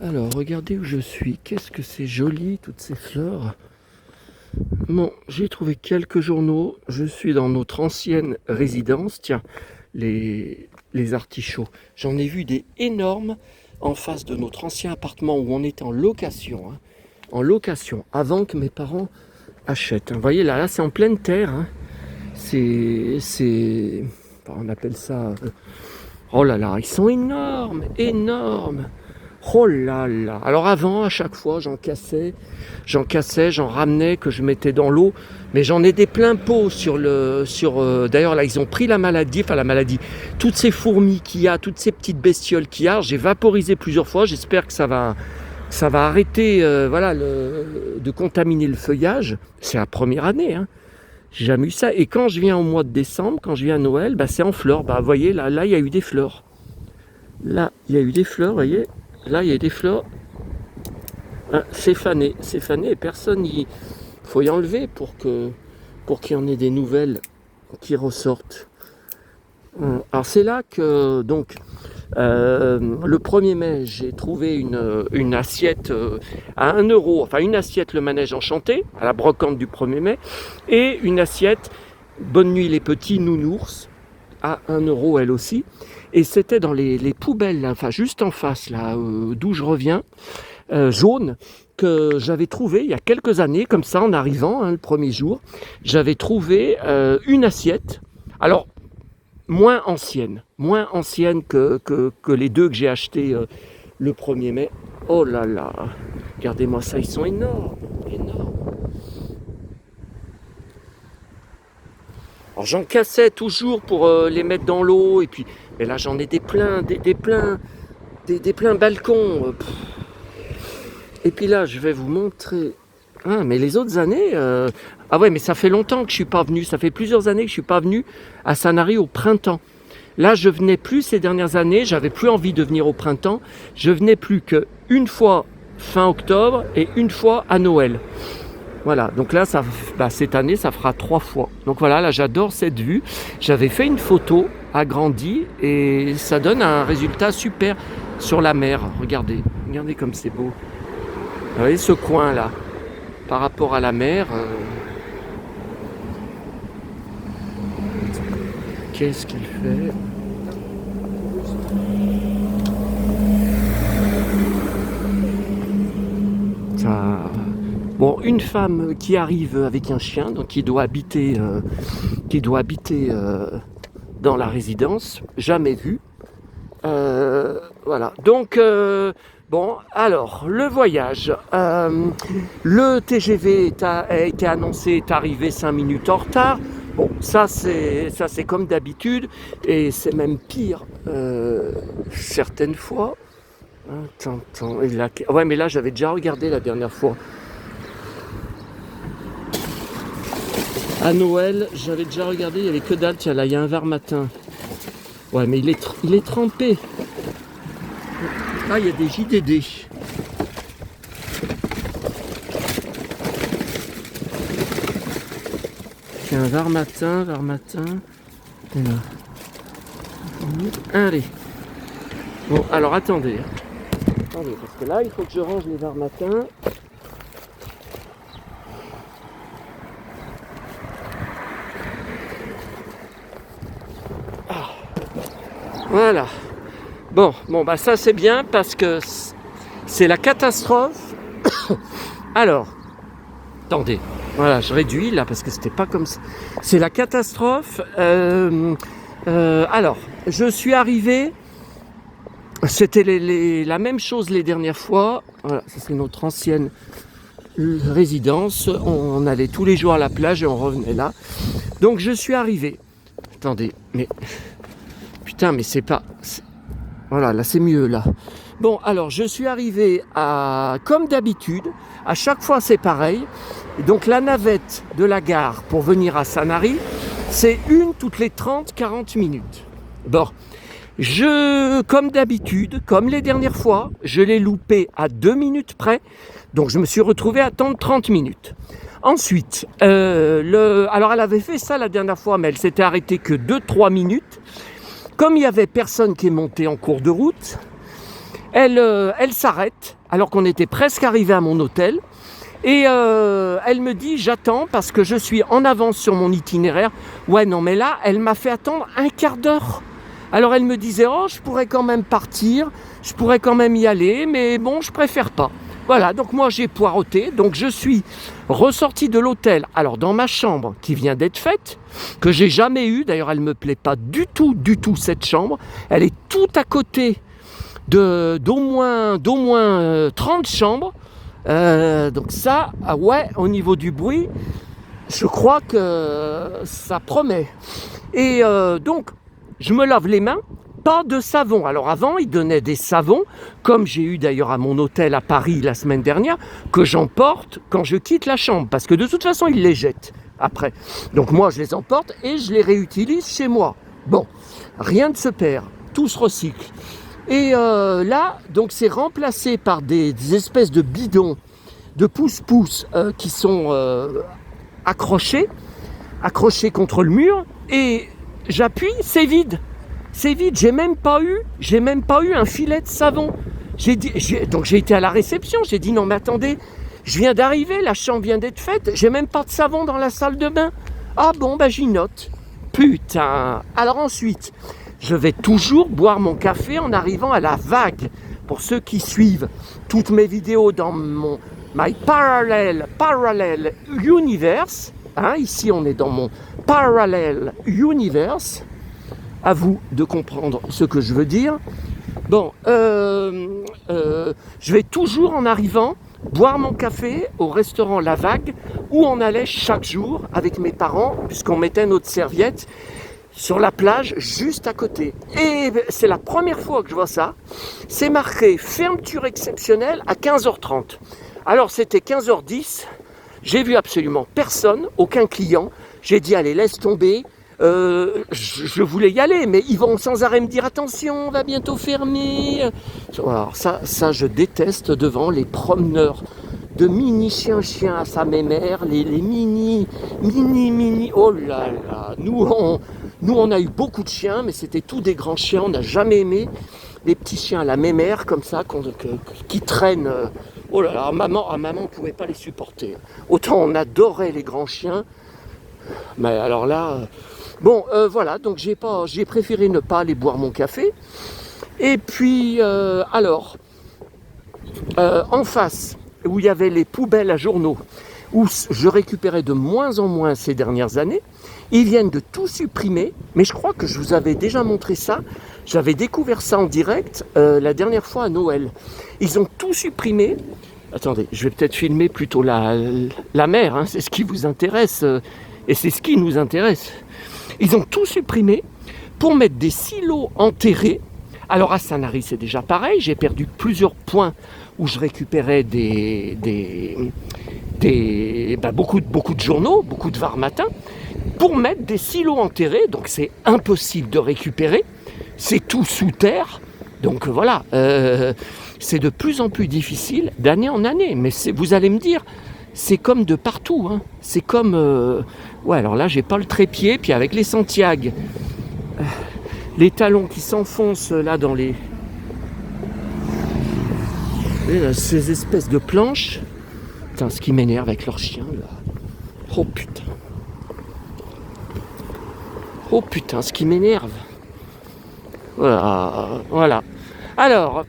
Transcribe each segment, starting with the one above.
Alors, regardez où je suis. Qu'est-ce que c'est joli, toutes ces fleurs. Bon, j'ai trouvé quelques journaux. Je suis dans notre ancienne résidence. Tiens, les artichauts. J'en ai vu des énormes en face de notre ancien appartement où on était en location. En location, avant que mes parents achètent. Vous voyez, là c'est en pleine terre. On appelle ça... Oh là là, ils sont énormes, énormes. Oh là là. Alors avant, à chaque fois, j'en ramenais, que je mettais dans l'eau. Mais j'en ai des pleins pots d'ailleurs, là, ils ont pris la maladie, toutes ces fourmis qu'il y a, toutes ces petites bestioles qu'il y a. J'ai vaporisé plusieurs fois. J'espère que ça va arrêter, de contaminer le feuillage. C'est la première année, hein. J'ai jamais eu ça. Et quand je viens au mois de décembre, quand je viens à Noël, c'est en fleurs. Vous voyez, là, il y a eu des fleurs. Là, il y a eu des fleurs, vous voyez. Là, il y a des fleurs. Ah, c'est fané, et personne y... faut y enlever pour qu'il y en ait des nouvelles qui ressortent. Alors c'est là que, donc, le 1er mai, j'ai trouvé une assiette à 1 euro, enfin une assiette le manège enchanté, à la brocante du 1er mai, et une assiette Bonne nuit les petits nounours, à 1 euro elle aussi. Et c'était dans les poubelles, là, enfin juste en face, là, d'où je reviens, jaune, que j'avais trouvé il y a quelques années, comme ça, en arrivant, le premier jour, j'avais trouvé une assiette. Alors, moins ancienne que les deux que j'ai achetés le 1er mai. Oh là là, regardez-moi ça, ils sont énormes, énormes. Alors j'en cassais toujours pour les mettre dans l'eau, et puis, mais là j'en ai des pleins, des pleins balcons. Et puis là, je vais vous montrer. Ah, mais les autres années... Ah ouais, mais ça fait longtemps que je suis pas venu. Ça fait plusieurs années que je suis pas venu à Sanary au printemps. Là, je venais plus ces dernières années. J'avais plus envie de venir au printemps. Je venais plus qu'une fois fin octobre et une fois à Noël. Voilà, donc là, cette année, ça fera 3 fois. Donc voilà, là, j'adore cette vue. J'avais fait une photo agrandie et ça donne un résultat super sur la mer. Regardez comme c'est beau. Vous voyez ce coin-là, par rapport à la mer. Qu'est-ce qu'il fait ? Ça... Bon, une femme qui arrive avec un chien, donc qui doit habiter dans la résidence, jamais vue. Voilà, donc... Bon, alors, le voyage. Le TGV a été annoncé, est arrivé 5 minutes en retard. Bon, ça c'est comme d'habitude, et c'est même pire certaines fois. Attends, et là, ouais, mais là j'avais déjà regardé la dernière fois. À Noël, j'avais déjà regardé, il n'y avait que dalle. Tiens, là, il y a un Varmatin. Ouais, mais il est trempé. Ah, il y a des JDD. C'est un Varmatin. Allez. Bon, alors attendez, parce que là, il faut que je range les Varmatins. Ah. Voilà. Bon, bah ça c'est bien parce que c'est la catastrophe. Alors, attendez, voilà, je réduis là parce que c'était pas comme ça. C'est la catastrophe. Alors, je suis arrivé. C'était la même chose les dernières fois. Voilà, ça c'est notre ancienne résidence. On allait tous les jours à la plage et on revenait là. Donc je suis arrivé. Attendez, mais putain, mais c'est pas. Voilà, là c'est mieux là. Bon, alors je suis arrivé comme d'habitude, à chaque fois c'est pareil. Et donc la navette de la gare pour venir à Sanary, c'est une toutes les 30-40 minutes. Bon, comme d'habitude, comme les dernières fois, je l'ai loupé à 2 minutes près. Donc je me suis retrouvé à attendre 30 minutes. Ensuite, alors elle avait fait ça la dernière fois, mais elle s'était arrêtée que 2-3 minutes. Comme il n'y avait personne qui est monté en cours de route, elle s'arrête alors qu'on était presque arrivé à mon hôtel. Et elle me dit, j'attends parce que je suis en avance sur mon itinéraire. Ouais, non, mais là, elle m'a fait attendre un quart d'heure. Alors elle me disait, oh, je pourrais quand même partir, je pourrais quand même y aller, mais bon, je préfère pas. Voilà, donc moi j'ai poireauté, donc je suis ressorti de l'hôtel, alors dans ma chambre qui vient d'être faite, que j'ai jamais eue, d'ailleurs elle me plaît pas du tout cette chambre, elle est tout à côté d'au moins 30 chambres, donc ça, ah ouais, au niveau du bruit, je crois que ça promet. Et donc, je me lave les mains, pas de savon. Alors avant, ils donnaient des savons, comme j'ai eu d'ailleurs à mon hôtel à Paris la semaine dernière, que j'emporte quand je quitte la chambre, parce que de toute façon, ils les jettent après. Donc moi, je les emporte et je les réutilise chez moi. Bon, rien ne se perd, tout se recycle. Et là, donc c'est remplacé par des espèces de bidons, de pousse-pousse qui sont accrochés contre le mur, et j'appuie, c'est vide, j'ai même pas eu un filet de savon. Donc j'ai été à la réception, j'ai dit non mais attendez, je viens d'arriver, la chambre vient d'être faite, j'ai même pas de savon dans la salle de bain. Ah bon, bah j'y note. Putain. Alors ensuite, je vais toujours boire mon café en arrivant à la vague. Pour ceux qui suivent toutes mes vidéos dans mon My Parallel Universe, hein, ici on est dans mon Parallel Universe, à vous de comprendre ce que je veux dire. Bon, je vais toujours en arrivant boire mon café au restaurant La Vague, où on allait chaque jour avec mes parents, puisqu'on mettait notre serviette sur la plage juste à côté. Et c'est la première fois que je vois ça. C'est marqué fermeture exceptionnelle à 15h30. Alors c'était 15h10, j'ai vu absolument personne, aucun client. J'ai dit allez, laisse tomber. Je voulais y aller, mais ils vont sans arrêt me dire attention, on va bientôt fermer. Alors ça je déteste devant les promeneurs de mini chiens à sa mémère, les mini, oh là là, nous on a eu beaucoup de chiens, mais c'était tous des grands chiens, on n'a jamais aimé les petits chiens à la mémère comme ça, qui traînent, oh là là, maman ne pouvait pas les supporter. Autant on adorait les grands chiens, mais alors là, bon voilà, donc j'ai préféré ne pas aller boire mon café. Et puis en face, où il y avait les poubelles à journaux, où je récupérais de moins en moins ces dernières années, ils viennent de tout supprimer, mais je crois que je vous avais déjà montré ça, j'avais découvert ça en direct la dernière fois à Noël. Ils ont tout supprimé. Attendez, je vais peut-être filmer plutôt la mer, hein, c'est ce qui vous intéresse, et c'est ce qui nous intéresse. Ils ont tout supprimé pour mettre des silos enterrés. Alors à Sanary, c'est déjà pareil, j'ai perdu plusieurs points où je récupérais beaucoup de journaux, beaucoup de Var Matin, pour mettre des silos enterrés, donc c'est impossible de récupérer, c'est tout sous terre, donc voilà, c'est de plus en plus difficile d'année en année, mais vous allez me dire, c'est comme de partout, hein. C'est comme, ouais alors là j'ai pas le trépied, puis avec les Santiago, les talons qui s'enfoncent là dans ces espèces de planches. Putain, ce qui m'énerve avec leurs chiens là. Oh putain, ce qui m'énerve. Voilà. Alors,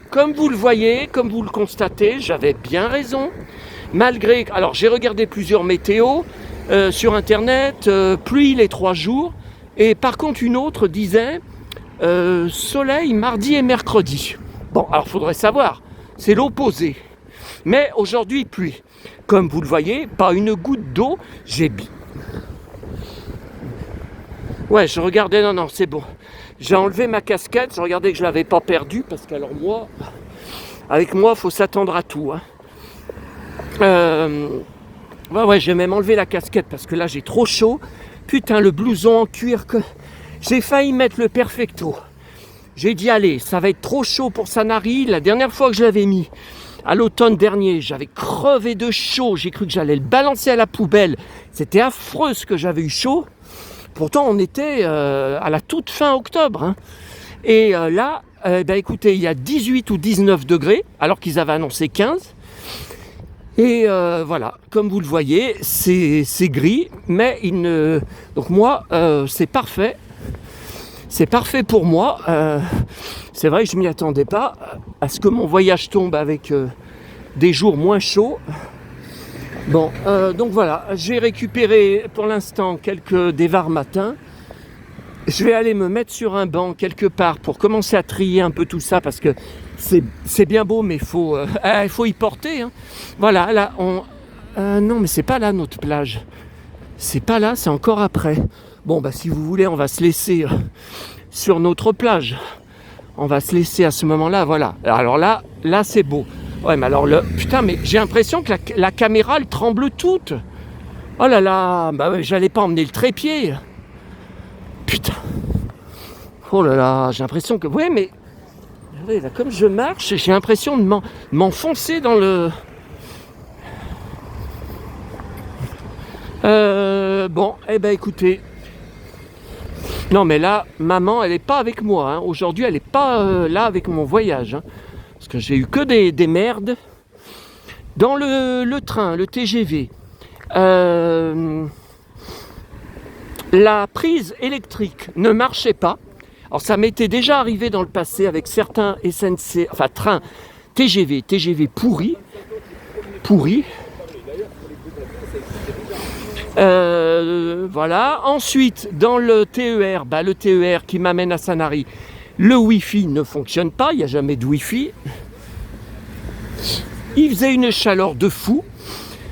comme vous le voyez, comme vous le constatez, j'avais bien raison. Malgré, alors j'ai regardé plusieurs météos sur internet, pluie les 3 jours. Et par contre, une autre disait soleil mardi et mercredi. Bon, alors il faudrait savoir, c'est l'opposé. Mais aujourd'hui, pluie. Comme vous le voyez, pas une goutte d'eau. Ouais, je regardais, non, c'est bon. J'ai enlevé ma casquette, je regardais que je ne l'avais pas perdue, parce qu'alors moi, avec moi, il faut s'attendre à tout. Hein. Ouais, j'ai même enlevé la casquette, parce que là, j'ai trop chaud. Putain, le blouson en cuir que... J'ai failli mettre le perfecto. J'ai dit, allez, ça va être trop chaud pour Sanary. La dernière fois que je l'avais mis, à l'automne dernier, j'avais crevé de chaud. J'ai cru que j'allais le balancer à la poubelle. C'était affreux ce que j'avais eu chaud. Pourtant, on était à la toute fin octobre. Hein. Et là, écoutez, il y a 18 ou 19 degrés, alors qu'ils avaient annoncé 15. Et voilà, comme vous le voyez, c'est gris, mais donc moi, c'est parfait. C'est parfait pour moi. C'est vrai que je ne m'y attendais pas à ce que mon voyage tombe avec des jours moins chauds. Bon, donc voilà, j'ai récupéré pour l'instant quelques dévards matins. Je vais aller me mettre sur un banc quelque part pour commencer à trier un peu tout ça parce que c'est bien beau, mais il faut y porter. Hein. Voilà, là, non, mais c'est pas là notre plage. C'est pas là, c'est encore après. Bon, bah si vous voulez, on va se laisser sur notre plage. On va se laisser à ce moment-là, voilà. Alors là c'est beau. Ouais, mais alors putain, mais j'ai l'impression que la caméra, elle tremble toute. Oh là là, bah ouais, j'allais pas emmener le trépied. Putain. Oh là là, j'ai l'impression que... Ouais, mais... Là, comme je marche, j'ai l'impression de m'enfoncer dans le... Bon, écoutez... Non, mais là, maman, elle n'est pas avec moi. Hein. Aujourd'hui, elle n'est pas là avec mon voyage. Hein. Parce que j'ai eu que des merdes. Dans le train, le TGV... la prise électrique ne marchait pas. Alors ça m'était déjà arrivé dans le passé avec certains trains TGV pourris. Voilà. Ensuite, dans le TER, le TER qui m'amène à Sanary, le Wi-Fi ne fonctionne pas, il n'y a jamais de Wi-Fi. Il faisait une chaleur de fou.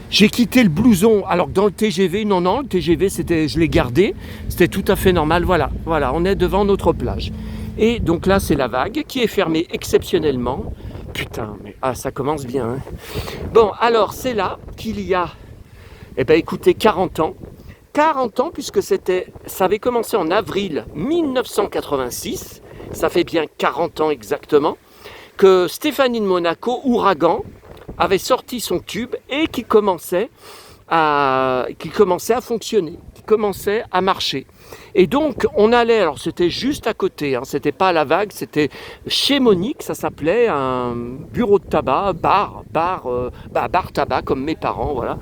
J'ai quitté le blouson, alors que dans le TGV, non, le TGV, je l'ai gardé, c'était tout à fait normal, voilà, on est devant notre plage. Et donc là, c'est la vague qui est fermée exceptionnellement. Putain, mais ça commence bien. Hein. Bon, alors, c'est là qu'il y a, écoutez, 40 ans. 40 ans, puisque ça avait commencé en avril 1986, ça fait bien 40 ans exactement, que Stéphanie de Monaco, Ouragan, avait sorti son tube et qui commençait à fonctionner, qui commençait à marcher. Et donc on allait, alors c'était juste à côté, hein, c'était pas à la vague, c'était chez Monique, ça s'appelait un bureau de tabac, bar tabac comme mes parents, voilà.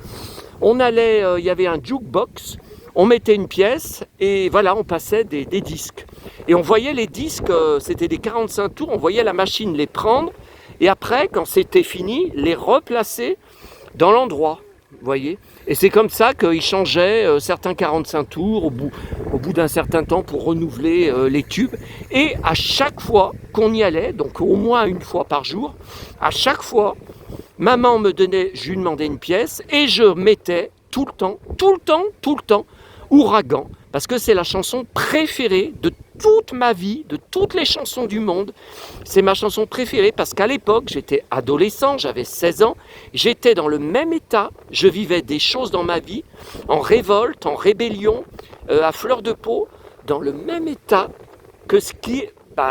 On allait, il y avait un jukebox, on mettait une pièce et voilà, on passait des disques. Et on voyait les disques, c'était des 45 tours, on voyait la machine les prendre. Et après, quand c'était fini, les replacer dans l'endroit, vous voyez. Et c'est comme ça qu'ils changeaient certains 45 tours au bout d'un certain temps pour renouveler les tubes. Et à chaque fois qu'on y allait, donc au moins une fois par jour, à chaque fois, maman je lui demandais une pièce et je mettais tout le temps, Ouragan. Parce que c'est la chanson préférée de toute ma vie, de toutes les chansons du monde. C'est ma chanson préférée parce qu'à l'époque, j'étais adolescent, j'avais 16 ans. J'étais dans le même état, je vivais des choses dans ma vie, en révolte, en rébellion, à fleur de peau, dans le même état que ce qui...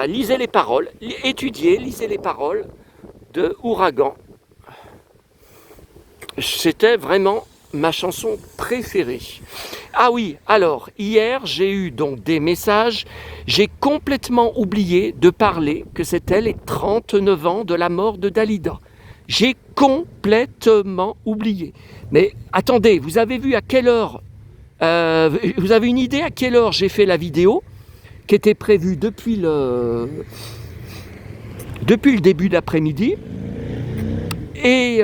lisez les paroles, lisez les paroles de Ouragan. C'était vraiment ma chanson préférée. Ah oui, alors, hier, j'ai eu donc des messages. J'ai complètement oublié de parler que c'était les 39 ans de la mort de Dalida. J'ai complètement oublié. Mais attendez, vous avez vu à quelle heure vous avez une idée à quelle heure j'ai fait la vidéo qui était prévue depuis le début d'après-midi. Et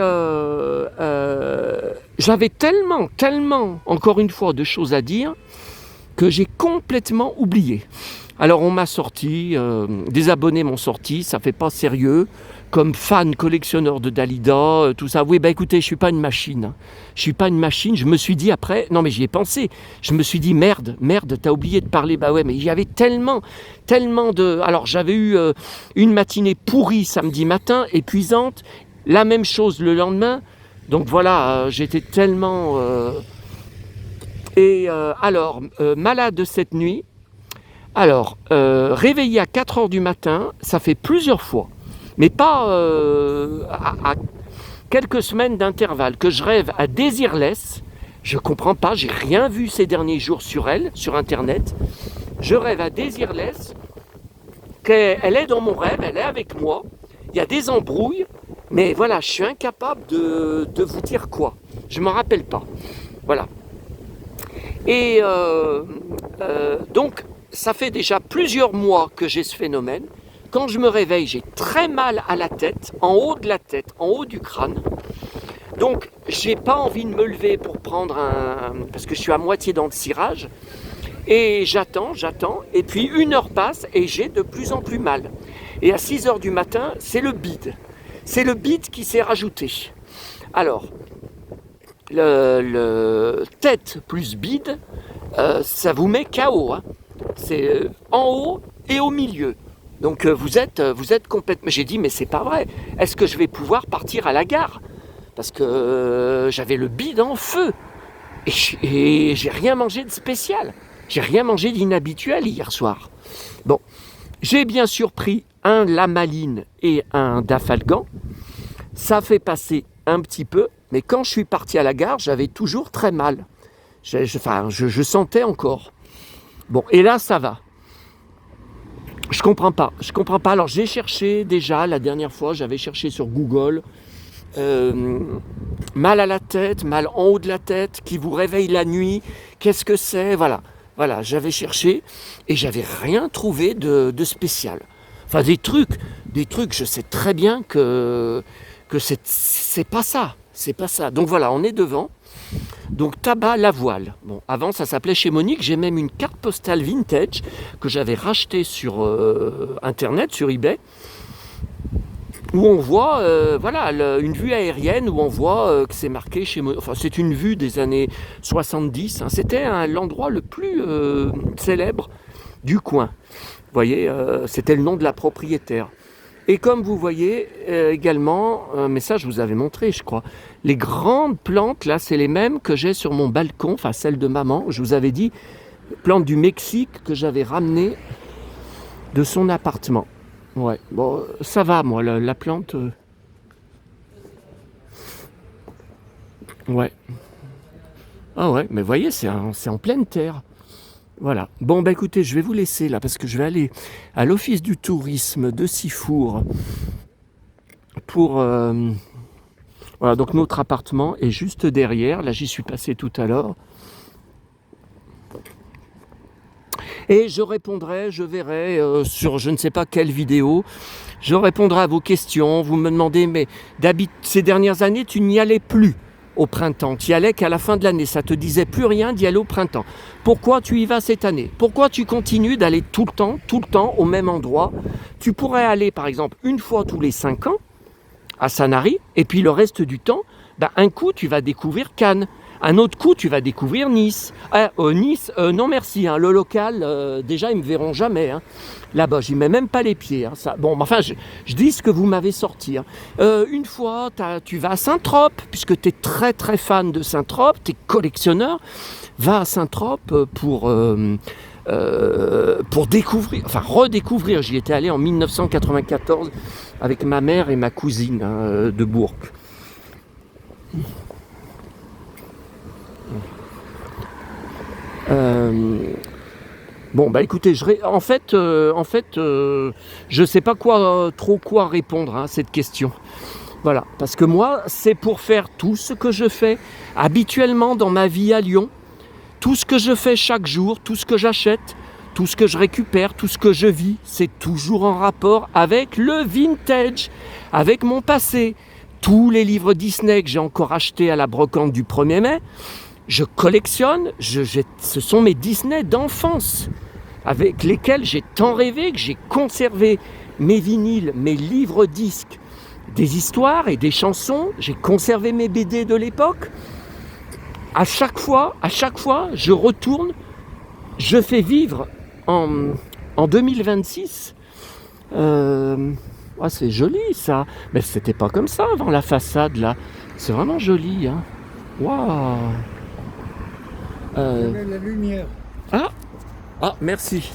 j'avais tellement, encore une fois, de choses à dire que j'ai complètement oublié. Alors on m'a sorti, des abonnés m'ont sorti, ça fait pas sérieux, comme fan collectionneur de Dalida, tout ça. Oui, écoutez, je suis pas une machine. Je me suis dit après, non mais j'y ai pensé, je me suis dit merde, t'as oublié de parler. Ouais, mais il y avait tellement de... Alors j'avais eu une matinée pourrie samedi matin, épuisante, la même chose le lendemain. Donc voilà, j'étais tellement... malade cette nuit. Alors, réveillé à 4h du matin, ça fait plusieurs fois, mais pas à quelques semaines d'intervalle, que je rêve à Désirless. Je comprends pas, j'ai rien vu ces derniers jours sur elle, sur Internet. Je rêve à Désirless qu'elle est dans mon rêve, elle est avec moi. Il y a des embrouilles, mais voilà, je suis incapable de vous dire quoi. Je ne m'en rappelle pas. Voilà. Et donc, ça fait déjà plusieurs mois que j'ai ce phénomène. Quand je me réveille, j'ai très mal à la tête, en haut de la tête, en haut du crâne. Donc, j'ai pas envie de me lever pour prendre parce que je suis à moitié dans le cirage. Et j'attends, et puis 1 heure passe et j'ai de plus en plus mal. Et à 6 heures du matin, c'est le bide. C'est le bide qui s'est rajouté. Alors, le tête plus bide, ça vous met KO. Hein. C'est en haut et au milieu. Donc vous êtes complètement... J'ai dit, mais c'est pas vrai. Est-ce que je vais pouvoir partir à la gare? Parce que j'avais le bide en feu. Et j'ai rien mangé de spécial. J'ai rien mangé d'inhabituel hier soir. Bon, j'ai bien sûr pris un Lamaline et un Dafalgan. Ça fait passer un petit peu, mais quand je suis parti à la gare, j'avais toujours très mal. Je sentais encore. Bon, et là, ça va. Je comprends pas. Alors, j'ai cherché déjà, la dernière fois, j'avais cherché sur Google, mal à la tête, mal en haut de la tête, qui vous réveille la nuit, qu'est-ce que c'est? Voilà, j'avais cherché et j'avais rien trouvé de spécial. Enfin, des trucs, je sais très bien que c'est pas ça. Donc voilà, on est devant. Donc tabac la voile. Bon, avant ça s'appelait chez Monique. J'ai même une carte postale vintage que j'avais rachetée sur internet, sur eBay, où on voit une vue aérienne où on voit que c'est marqué chez Monique. Enfin, c'est une vue des années 70. Hein. C'était l'endroit le plus célèbre du coin. Vous voyez, c'était le nom de la propriétaire. Et comme vous voyez également, mais ça je vous avais montré je crois, les grandes plantes là c'est les mêmes que j'ai sur mon balcon, enfin celles de maman, je vous avais dit, plantes du Mexique que j'avais ramenées de son appartement. Ouais, bon ça va moi, la plante... Ouais. Ah ouais, mais vous voyez c'est en pleine terre. Voilà. Bon, bah écoutez, je vais vous laisser là parce que je vais aller à l'office du tourisme de Sifour pour... Voilà, donc notre appartement est juste derrière. Là, j'y suis passé tout à l'heure. Et je répondrai, je verrai sur je ne sais pas quelle vidéo, je répondrai à vos questions. Vous me demandez, mais ces dernières années, tu n'y allais plus au printemps. Tu y allais qu'à la fin de l'année. Ça te disait plus rien d'y aller au printemps. Pourquoi tu y vas cette année? Pourquoi tu continues d'aller tout le temps au même endroit? Tu pourrais aller par exemple une fois tous les 5 ans à Sanary et puis le reste du temps, un coup tu vas découvrir Cannes. Un autre coup, tu vas découvrir Nice. Nice, non merci, hein, le local, déjà, ils ne me verront jamais. Hein. Là-bas, j'y mets même pas les pieds. Hein, ça. Bon, enfin, je dis ce que vous m'avez sorti. Hein. Une fois, tu vas à Saint-Trope, puisque tu es très très fan de Saint-Trope, tu es collectionneur. Va à Saint-Trope pour découvrir, enfin redécouvrir. J'y étais allé en 1994 avec ma mère et ma cousine de Bourg. Bon bah écoutez, en fait, je sais pas trop quoi répondre à cette question. Voilà, parce que moi, c'est pour faire tout ce que je fais habituellement dans ma vie à Lyon, tout ce que je fais chaque jour, tout ce que j'achète, tout ce que je récupère, tout ce que je vis, c'est toujours en rapport avec le vintage, avec mon passé. Tous les livres Disney que j'ai encore achetés à la brocante du 1er mai, je collectionne, ce sont mes Disney d'enfance, avec lesquels j'ai tant rêvé, que j'ai conservé mes vinyles, mes livres disques, des histoires et des chansons, j'ai conservé mes BD de l'époque. À chaque fois, je retourne, je fais vivre en 2026. C'est joli ça, mais c'était pas comme ça avant la façade là. C'est vraiment joli, hein. Waouh. La lumière. Ah, merci.